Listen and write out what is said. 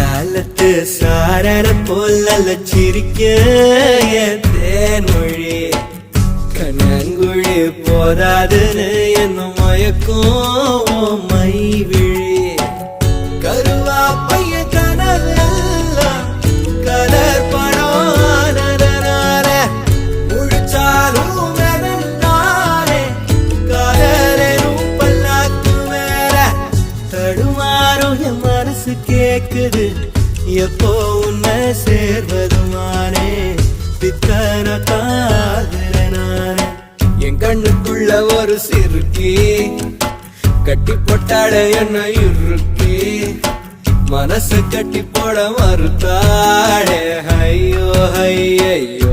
காலத்து சாரர போல சிரிக்க தேன்மொழி கண்ணங்குழி போதாதுன்னு என்ன மயக்கும் மை விழி கருவா பைய கனவெல்லாம் கலர் படானதனால முழிச்சாலும் வெறுந்தானே கலரும் பல்லாக்கு மேல தடுமாறும் என் மனசு கேக்குது எப்போ உன்னை சேர்வதுமானே பித்தன காதல நானே என் கண்ணுக்குள்ள ஒரு சிறுக்கி கட்டி போட்டாட என்ன இறுக்கி மனசு கட்டி போட மறுத்தாடே ஐயோ ஐயோ